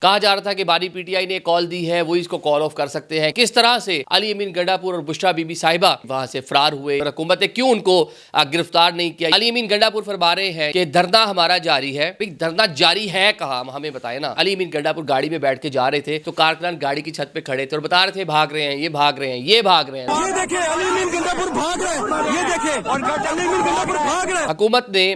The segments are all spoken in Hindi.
कहा जा रहा था कि बानी पीटीआई ने कॉल दी है, वो इसको कॉल ऑफ कर सकते हैं। किस तरह से अली अमीन गंडापुर और बुशरा बीबी साहिबा वहां से फरार हुए और हुकूमत ने क्यों उनको गिरफ्तार नहीं किया। अली अमीन गंडापुर फरमा रहे हैं कि धरना हमारा जारी है। धरना जारी है कहा, हमें बताए ना। अली अमीन गंडापुर गाड़ी में बैठ के जा रहे थे तो कारकुनान गाड़ी की छत पे खड़े थे और बता रहे थे भाग रहे हैं, ये भाग रहे हैं, ये भाग रहे हैं। ये देखे अली अमीन गंडापुर भाग रहे हैं, ये देखे और अली अमीन गंडापुर भाग रहे हैं। हुकूमत ने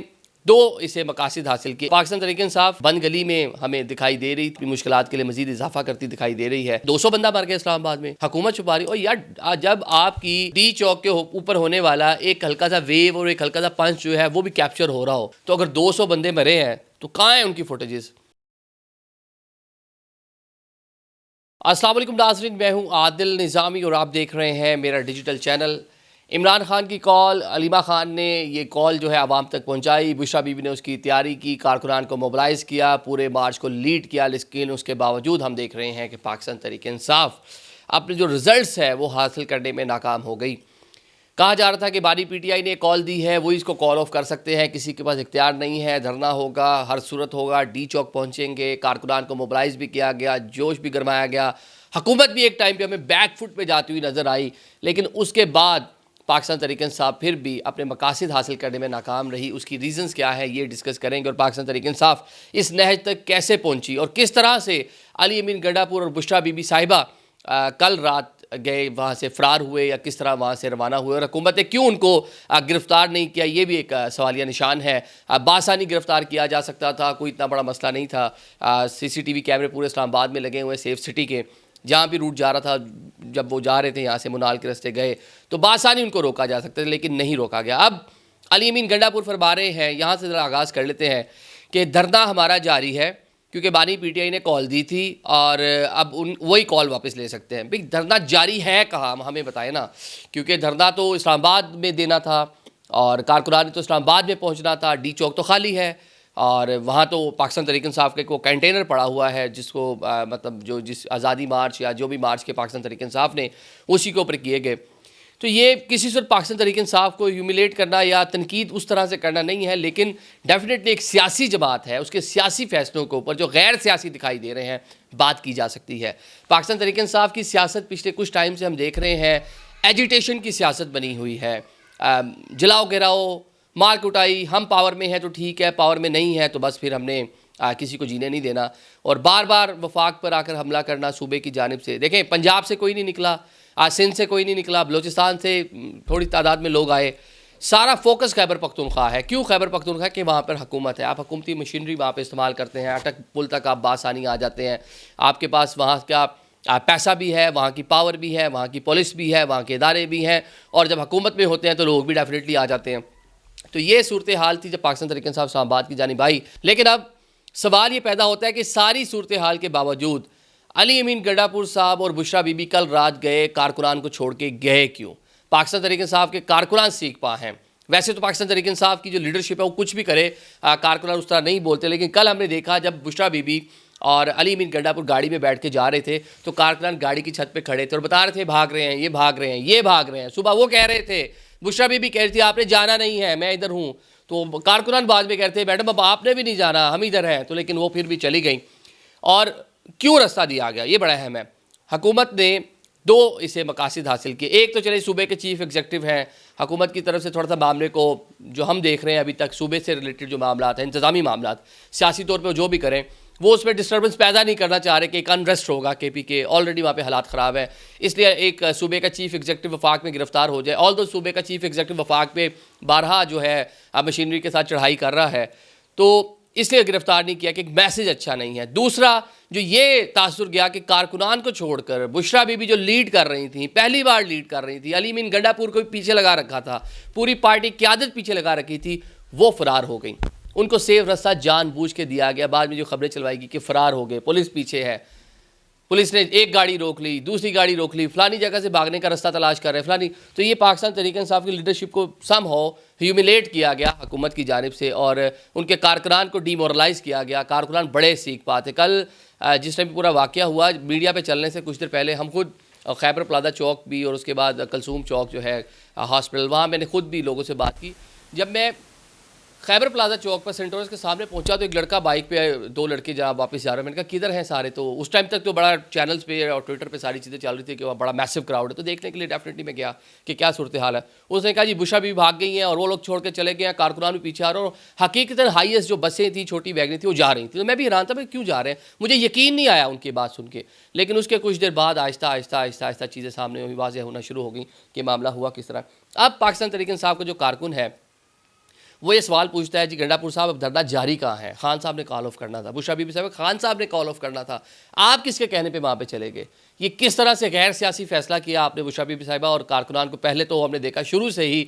दो इसे मकासद हासिल किए। पाकिस्तान तहरीक इंसाफ बंद गली में हमें दिखाई दे रही थी, मुश्किलात के लिए मजीद इजाफा करती दिखाई दे रही है। 200 बंदा मर गया इस्लामाबाद में, हुकूमत छुपा रही। और यार जब आपकी डी चौक के ऊपर होने वाला एक हल्का सा वेव और एक हल्का सा पंच जो है वो भी कैप्चर हो रहा हो, तो अगर 200 बंदे मरे हैं तो कहाँ है उनकी फुटेजेस। अस्सलाम वालेकुम नाज़रीन, मैं हूँ आदिल निज़ामी और आप देख रहे हैं मेरा डिजिटल चैनल। इमरान खान की कॉल, अलीमा खान ने ये कॉल जो है आवाम तक पहुंचाई, बुशरा बीबी ने उसकी तैयारी की, कारकुनान को मोबिलाइज़ किया, पूरे मार्च को लीड किया। लेकिन उसके बावजूद हम देख रहे हैं कि पाकिस्तान तहरीक इंसाफ अपने जो रिज़ल्ट्स है वो हासिल करने में नाकाम हो गई। कहा जा रहा था कि बानी पीटीआई ने कॉल दी है, वो इसको कॉल ऑफ कर सकते हैं, किसी के पास इख्तियार नहीं है, धरना होगा, हर सूरत होगा, डी चौक पहुंचेंगे। कारकुनान को मोबिलाइज़ भी किया गया, जोश भी गरमाया गया। हुकूमत भी एक टाइम पे हमें बैक फुट पे जाती हुई नज़र आई, लेकिन उसके बाद पाकिस्तान तहरीक इंसाफ फिर भी अपने मकासद हासिल करने में नाकाम रही। उसकी रीज़न्स क्या है ये डिस्कस करेंगे और पाकिस्तान तहरीक इंसाफ इस नहज तक कैसे पहुंची और किस तरह से अली अमीन गंडापुर और बुशरा बीबी साहिबा कल रात गए, वहाँ से फ़रार हुए या किस तरह वहाँ से रवाना हुए और हुकूमत ने क्यों उनको गिरफ़्तार नहीं किया, ये भी एक सवालिया निशान है। बासानी गिरफ़्तार किया जा सकता था, कोई इतना बड़ा मसला नहीं था। CCTV कैमरे पूरे इस्लामाबाद में लगे हुए, सेफ सिटी के, जहाँ भी रूट जा रहा था, जब वो जा रहे थे यहाँ से मुनाल के रास्ते गए तो बासानी उनको रोका जा सकता था, लेकिन नहीं रोका गया। अब अली अमीन गंडापुर फरमा रहे हैं, यहाँ से ज़रा आगाज़ कर लेते हैं कि धरना हमारा जारी है क्योंकि बानी पीटीआई ने कॉल दी थी और अब वही कॉल वापस ले सकते हैं। भाई धरना जारी है कहा, हमें बताए ना, क्योंकि धरना तो इस्लामाबाद में देना था और कारकुनान ने तो इस्लामाबाद में पहुँचना था। डी चौक तो खाली है और वहाँ तो पाकिस्तान तहरीक इंसाफ के को कंटेनर पड़ा हुआ है, जिसको मतलब जो जिस आज़ादी मार्च या जो भी मार्च के पाकिस्तान तहरीक इंसाफ ने उसी के ऊपर किए गए। तो ये किसी से पाकिस्तान तहरीक इंसाफ को ह्यूमिलेट करना या तनकीद उस तरह से करना नहीं है, लेकिन डेफिनेटली एक सियासी जमात है, उसके सियासी फैसलों के ऊपर जो गैर सियासी दिखाई दे रहे हैं बात की जा सकती है। पाकिस्तान तहरीक इंसाफ की सियासत पिछले कुछ टाइम से हम देख रहे हैं एजिटेशन की सियासत बनी हुई है। जलाओ गिराओ, मार कुटाई, हम पावर में हैं तो ठीक है, पावर में नहीं है तो बस फिर हमने किसी को जीने नहीं देना, और बार बार वफाक पर आकर हमला करना सूबे की जानिब से। देखें, पंजाब से कोई नहीं निकला, सिंध से कोई नहीं निकला, बलूचिस्तान से थोड़ी तादाद में लोग आए, सारा फोकस खैबर पख्तूनख्वा है। क्यों खैबर पख्तूनख्वा? कि वहाँ पर हुकूमत है, आप हुकूमती मशीनरी वहाँ पर इस्तेमाल करते हैं, अटक पुल तक आप बासानी आ जाते हैं, आपके पास वहाँ का पैसा भी है, वहाँ की पावर भी है, वहाँ की पुलिस भी है, वहाँ के इदारे भी हैं, और जब हुकूमत में होते हैं तो लोग भी डेफिनेटली आ जाते हैं। तो ये सूरत हाल थी जब पाकिस्तान तहरीक इंसाफ इस्लामाबाद की जानिब आई। लेकिन अब सवाल ये पैदा होता है कि सारी सूरत हाल के बावजूद अली अमीन गंडापुर साहब और बुशरा बीबी कल रात गए, कारकुनान को छोड़ के गए क्यों? पाकिस्तान तहरीक इंसाफ के कारकुनान सीख पा हैं। वैसे तो पाकिस्तान तहरीक इंसाफ की जो लीडरशिप है वो कुछ भी करे, कारकुनान उस तरह नहीं बोलते, लेकिन कल हमने देखा जब बुशरा बीबी और अली अमीन गंडापुर गाड़ी में बैठ के जा रहे थे तो कारकुनान गाड़ी की छत पे खड़े थे और बता रहे थे भाग रहे हैं, ये भाग रहे हैं, ये भाग रहे हैं। सुबह वो कह रहे थे, बुशरा बीबी कह रही थी आपने जाना नहीं है, मैं इधर हूँ, तो कारकुनान बाद में कहते हैं मैडम अब आपने भी नहीं जाना, हम इधर हैं। तो लेकिन वो फिर भी चली गई। और क्यों रास्ता दिया गया ये बड़ा अहम है। हुकूमत ने दो इसे मकासद हासिल किए। एक तो चले सूबे के चीफ एग्जीक्यूटिव हैं, हुकूमत की तरफ से थोड़ा सा मामले को जो हम देख रहे हैं अभी तक सूबे से रिलेटेड जो मामला हैं, इंतज़ामी मामला, सियासी तौर पर जो भी करें वो उसमें डिस्टर्बेंस पैदा नहीं करना चाह रहे कि एक अनरेस्ट होगा KP के, ऑलरेडी वहाँ पे हालात ख़राब है, इसलिए एक सूबे का चीफ एग्जीक्यूटिव वफाक में गिरफ्तार हो जाए। ऑल दो सूबे का चीफ एग्जीक्यूटिव वफाक पे बारहा जो है मशीनरी के साथ चढ़ाई कर रहा है, तो इसलिए गिरफ्तार नहीं किया कि एक मैसेज अच्छा नहीं है। दूसरा जो ये तासुर गया कि कारकुनान को छोड़कर बुशरा बीबी जो लीड कर रही थी, पहली बार लीड कर रही थी, अली अमीन गंडापुर को भी पीछे लगा रखा था, पूरी पार्टी क़यादत पीछे लगा रखी थी, वो फ़रार हो गई। उनको सेफ रास्ता जानबूझ के दिया गया। बाद में जो खबरें चलवाएगी कि फ़रार हो गए, पुलिस पीछे है, पुलिस ने एक गाड़ी रोक ली, दूसरी गाड़ी रोक ली, फलानी जगह से भागने का रास्ता तलाश कर रहे हैं फलानी। तो ये पाकिस्तान तहरीक इंसाफ की लीडरशिप को समहाउ ह्यूमिलेट किया गया हुकूमत की जानिब से और उनके कारकुनान को डीमोरलाइज़ किया गया। कारकुनान बड़े सीख पाते। कल जिस टाइम पूरा वाक़या हुआ, मीडिया पर चलने से कुछ देर पहले हम खुद खैबर प्लाजा चौक भी और उसके बाद कलसूम चौक जो है हॉस्पिटल, वहाँ मैंने खुद भी लोगों से बात की। जब मैं खैबर प्लाजा चौक पर सेंटोरस के सामने पहुंचा तो एक लड़का बाइक पे, दो लड़के जहाँ वापस जा रहे हैं। मैंने कहा किधर हैं सारे? तो उस टाइम तक तो बड़ा चैनल्स पे और ट्विटर पे सारी चीज़ें चल रही थी कि वहाँ बड़ा मैसिव क्राउड है, तो देखने के लिए डेफिनेटली मैं गया कि क्या सूरत हाल है। उसने कहा जी बुशा भी भाग गई हैं और वो लोग छोड़ के चले गए हैं, कारकुनान भी पीछे आ रहे हैं, और हकीकतन हाईएस्ट जो बसें थी, छोटी वैगनें थी, वो जा रही थी। तो मैं भी हैरान था भाई क्यों जा रहे हैं, मुझे यकीन नहीं आया उनकी बात सुन के। लेकिन उसके कुछ देर बाद आहिस्ता आहिस्ता आहिस्ता आहिस्ता चीज़ें सामने वाज़ेह होना शुरू हो गई कि मामला हुआ किस तरह। अब पाकिस्तान तहरीक इंसाफ का जो कारकुन है वो ये सवाल पूछता है जी गंडापुर साहब अब धरना जारी कहाँ है? खान साहब ने कॉल ऑफ करना था, बुशरा बीबी साहब खान साहब ने कॉल ऑफ करना था, आप किसके कहने पे वहाँ पे चले गए? ये किस तरह से गैर सियासी फैसला किया आपने बुशरा बीबी साहिबा और कारकुनान को? पहले तो हमने देखा शुरू से ही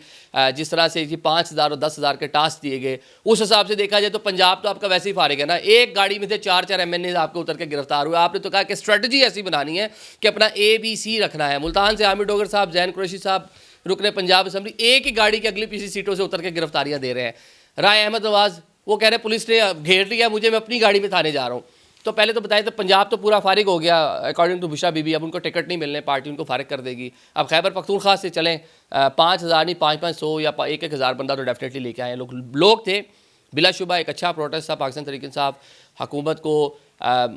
जिस तरह से जी 5,000 और 10,000 के टास्क दिए गए, उस हिसाब से देखा जाए तो पंजाब तो आपका वैसे ही फारिग है ना। एक गाड़ी में से 4-4 MNA आपको उतर के गिरफ्तार हुए। आपने तो कहा कि स्ट्रेटजी ऐसी बनानी है कि अपना ABC रखना है। मुल्तान से आमिर डोगर साहब, जैन कुरैशी साहब, रुकने पंजाब असम्बली, एक ही गाड़ी की अगली पीछे सीटों से उतर के गिरफ्तारियां दे रहे हैं। राय अहमद नवाज वो कह रहे पुलिस ने घेर लिया मुझे, मैं अपनी गाड़ी में थाने जा रहा हूँ। तो पहले तो बताए तो पंजाब तो पूरा फारिग हो गया अकॉर्डिंग टू बुशरा बीबी। अब उनको टिकट नहीं मिलने, पार्टी उनको फारिग कर देगी। अब खैबर पख्तूनख्वा से चलें 5,000 नहीं 500 या 1,000 बंदा तो डेफिनेटली लेके आए लोग थे। बिलाशुबा एक अच्छा प्रोटेस्ट था, पाकिस्तान तहरीक इंसाफ हुकूमत को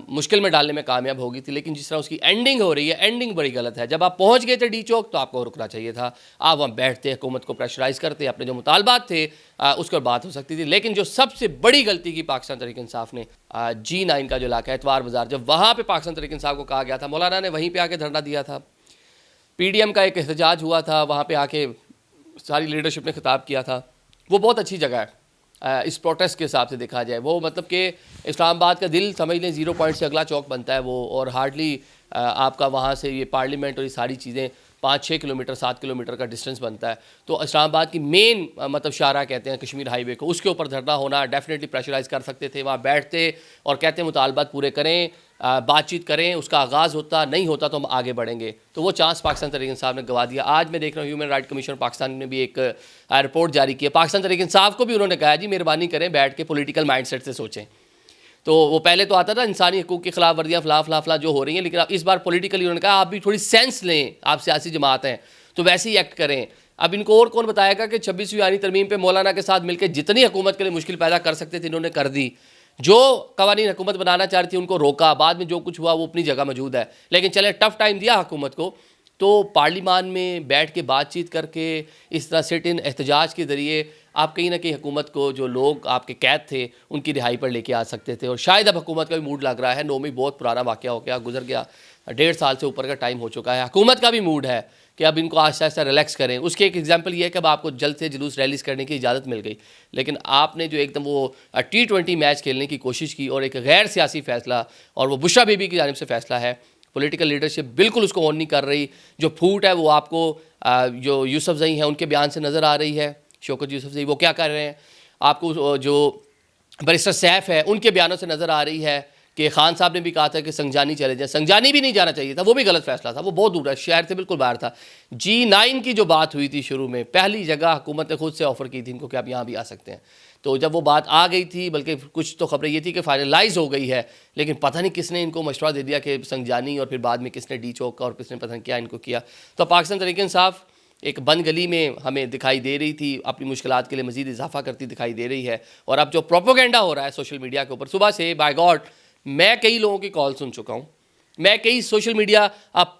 मुश्किल में डालने में कामयाब होगी थी। लेकिन जिस तरह उसकी एंडिंग हो रही है, एंडिंग बड़ी गलत है। जब आप पहुंच गए थे डी चौक तो आपको रुकना चाहिए था, आप वहाँ बैठते, हुकूमत को प्रेशराइज करते, अपने जो मुतालबात थे उस पर बात हो सकती थी। लेकिन जो सबसे बड़ी गलती की पाकिस्तान तहरीक इंसाफ ने, G9 का जो इलाका है इतवार बाज़ार, जब वहाँ पर पाकिस्तान तहरीक इंसाफ को कहा गया था, मौलाना ने वहीं पर आके धरना दिया था, PDM का एक एहतजाज हुआ था, वहाँ पर आके सारी लीडरशिप ने खिताब किया था। वो बहुत अच्छी जगह है इस प्रोटेस्ट के हिसाब से देखा जाए। वो मतलब कि इस्लामाबाद का दिल समझ लें, 0 पॉइंट से अगला चौक बनता है वो, और हार्डली आपका वहाँ से ये पार्लियामेंट और ये सारी चीज़ें 5-6 किलोमीटर 7 किलोमीटर का डिस्टेंस बनता है। तो इस्लामाबाद की मेन मतलब शाहरा कहते हैं कश्मीर हाईवे को, उसके ऊपर धरना होना, डेफिनेटली प्रेशराइज़ कर सकते थे। वहाँ बैठते और कहते मुतालबात पूरे करें, बातचीत करें, उसका आगाज़ होता, नहीं होता तो हम आगे बढ़ेंगे। तो वो चांस पाकिस्तान तहरीक इंसाफ ने गवा दिया। आज मैं देख रहा हूँ ह्यूमन राइट कमीशन पाकिस्तान ने भी एक रिपोर्ट जारी की है। पाकिस्तान तहरीक इंसाफ को भी उन्होंने कहा जी मेहरबानी करें बैठ के पॉलिटिकल माइंडसेट से सोचें। तो वो पहले तो आता था इंसानी हकूक़ की खिलाफ वर्जियाँ फला जो हो रही हैं, लेकिन अब इस बार पॉलिटिकली उन्होंने कहा आप भी थोड़ी सेंस लें, आप सियासी जमात हैं तो वैसे ही एक्ट करें। अब इनको और कौन बताएगा कि 26वीं आईनी तरमीम पे मौलाना के साथ मिलकर जितनी हुकूमत के लिए मुश्किल पैदा कर सकते थे इन्होंने कर दी। जो कवानीन हुकूमत बनाना चाह रही थी उनको रोका, बाद में जो कुछ हुआ वो अपनी जगह मौजूद है। लेकिन चले टफ टाइम दिया हुकूमत को, तो पार्लियामान में बैठ के बातचीत करके इस तरह सिट इन एहतजाज के ज़रिए आप कहीं ना कहीं हुकूमत को, जो लोग आपके कैद थे उनकी रिहाई पर लेके आ सकते थे। और शायद अब हुकूमत का भी मूड लग रहा है, 9 मई बहुत पुराना वाक़या हो गया, गुजर गया, 1.5 साल से ऊपर का टाइम हो चुका है। हुकूमत का भी मूड है कि अब इनको आहिस्ता आहिस्ता रिलैक्स करें। उसके एक एग्जांपल ये है कि अब आपको जल्द से जुलूस रैलीज करने की इजाज़त मिल गई, लेकिन आपने जो एकदम वो T20 मैच खेलने की कोशिश की और एक गैर सियासी फ़ैसला, और वो बुशरा बीबी की जानिब से फ़ैसला है, पॉलिटिकल लीडरशिप बिल्कुल उसको ऑन नहीं कर रही। जो फूट है वो आपको जो यूसुफजई हैं उनके बयान से नज़र आ रही है, शौकत यूसुफजई वो क्या कर रहे हैं, आपको जो बैरिस्टर सैफ है उनके बयानों से नज़र आ रही है कि खान साहब ने भी कहा था कि संगजानी चले जाए। संगजानी भी नहीं जाना चाहिए था, वो भी गलत फैसला था, वो बहुत दूर है, शहर से बिल्कुल बाहर था। G9 की जो बात हुई थी शुरू में, पहली जगह हुकूमत ने खुद से ऑफ़र की थी इनको कि आप यहाँ भी आ सकते हैं। तो जब वो बात आ गई थी, बल्कि कुछ तो खबरें ये थी कि फाइनलाइज़ हो गई है, लेकिन पता नहीं किसने इनको मशवरा दे दिया कि संगजानी, और फिर बाद में किसने डी चौक का और किसने पता नहीं क्या इनको किया। तो पाकिस्तान तहरीक इंसाफ एक बंद गली में हमें दिखाई दे रही थी, अपनी मुश्किलात के लिए मज़ीद इजाफा करती दिखाई दे रही है। और अब जो प्रोपोगेंडा हो रहा है सोशल मीडिया के ऊपर, सुबह से बाय गॉड मैं कई लोगों की कॉल सुन चुका हूँ, मैं कई सोशल मीडिया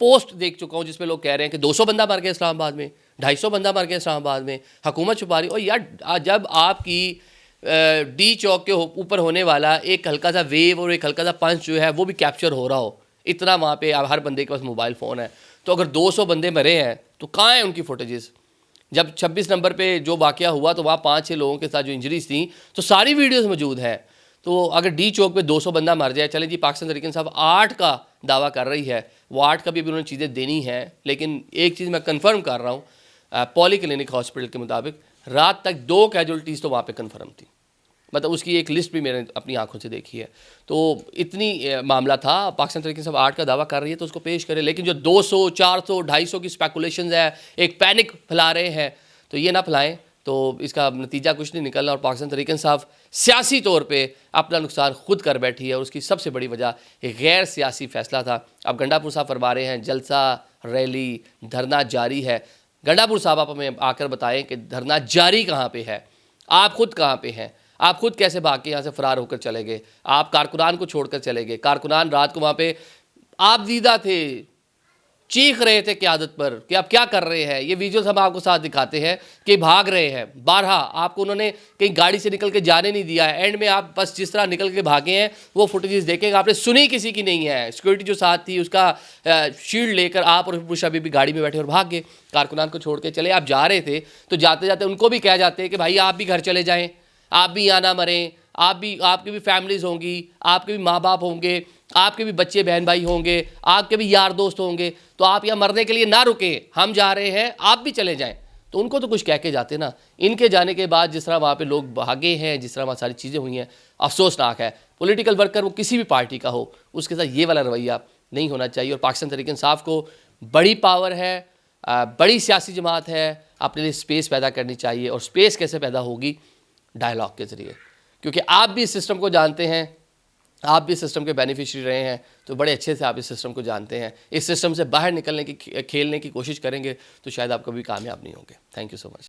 पोस्ट देख चुका हूँ जिसमें लोग कह रहे हैं कि 200 बंदा मर गया इस्लामाबाद में, 250 बंदा मर गया इस्लामाबाद में, हुकूमत छुपा रही। और यार जब आपकी डी चौक के ऊपर होने वाला एक हल्का सा वेव और एक हल्का सा पंच जो है वो भी कैप्चर हो रहा हो, इतना वहाँ पे हर बंदे के पास मोबाइल फ़ोन है, तो अगर 200 बंदे मरे हैं तो कहाँ हैं उनकी फुटेजेस? जब 26 नंबर पे जो वाक़या हुआ तो वहाँ 5-6 लोगों के साथ जो इंजरीज थी तो सारी वीडियोस मौजूद है। तो अगर डी चौक पे 200 बंदा मर जाए, चले जी पाकिस्तान तहरीक इंसाफ 8 का दावा कर रही है, वो 8 का भी उन्होंने चीज़ें देनी है। लेकिन एक चीज़ मैं कन्फर्म कर रहा हूँ, पॉली क्लिनिक हॉस्पिटल के मुताबिक रात तक 2 कैजुअल्टीज़ तो वहाँ पे कन्फर्म थी, मतलब उसकी एक लिस्ट भी मैंने अपनी आंखों से देखी है। तो इतनी मामला था। पाकिस्तान तहरीक इंसाफ 8 का दावा कर रही है तो उसको पेश करे, लेकिन जो 200, 400, 250 की स्पेकुलेशंस है, एक पैनिक फैला रहे हैं, तो ये ना फैलाएं, तो इसका नतीजा कुछ नहीं निकलना। और पाकिस्तान तहरीक इंसाफ सियासी तौर पे अपना नुकसान खुद कर बैठी है, और उसकी सबसे बड़ी वजह एक गैर सियासी फ़ैसला था। अब गंडापुर साहब फरमा रहे हैं जलसा, रैली, धरना जारी है। गंडापुर साहब आप हमें आकर बताएं कि धरना जारी कहाँ पे है। आप खुद कहाँ पे हैं? आप खुद कैसे भाग के यहाँ से फरार होकर चले गए? आप कारकुनान को छोड़कर चले गए। कारकुनान रात को वहाँ पे आप दीदा थे, चीख रहे थे क़यादत पर कि आप क्या कर रहे हैं। ये विजुअल्स हम आपको साथ दिखाते हैं कि भाग रहे हैं। बारहा आपको उन्होंने कहीं गाड़ी से निकल के जाने नहीं दिया है। एंड में आप बस जिस तरह निकल के भागे हैं वो फुटेजेस देखेंगे, आपने सुनी किसी की नहीं है। सिक्योरिटी जो साथ थी उसका शील्ड लेकर आप और बुशा बीबी गाड़ी में बैठे और भाग गए, कारकुनान को छोड़ के चले। आप जा रहे थे तो जाते जाते उनको भी कह जाते कि भाई आप भी घर चले जाएँ, आप भी यहाँ ना मरें, आपकी भी फैमिलीज़ होंगी, आपके भी माँ बाप होंगे, आपके भी बच्चे बहन भाई होंगे, आपके भी यार दोस्त होंगे, तो आप यहाँ मरने के लिए ना रुकें, हम जा रहे हैं, आप भी चले जाएं। तो उनको तो कुछ कह के जाते ना। इनके जाने के बाद जिस तरह वहाँ पे लोग भागे हैं, जिस तरह वहाँ सारी चीज़ें हुई हैं, अफसोसनाक है। पॉलिटिकल वर्कर वो किसी भी पार्टी का हो, उसके साथ ये वाला रवैया नहीं होना चाहिए। और पाकिस्तान तहरीक इंसाफ को बड़ी पावर है, बड़ी सियासी जमात है, अपने लिए स्पेस पैदा करनी चाहिए। और स्पेस कैसे पैदा होगी? डायलॉग के ज़रिए, क्योंकि आप भी इस सिस्टम को जानते हैं, आप भी सिस्टम के बेनिफिशियरी रहे हैं, तो बड़े अच्छे से आप इस सिस्टम को जानते हैं। इस सिस्टम से बाहर निकलने की खेलने की कोशिश करेंगे तो शायद आप कभी कामयाब नहीं होंगे। Thank you so much.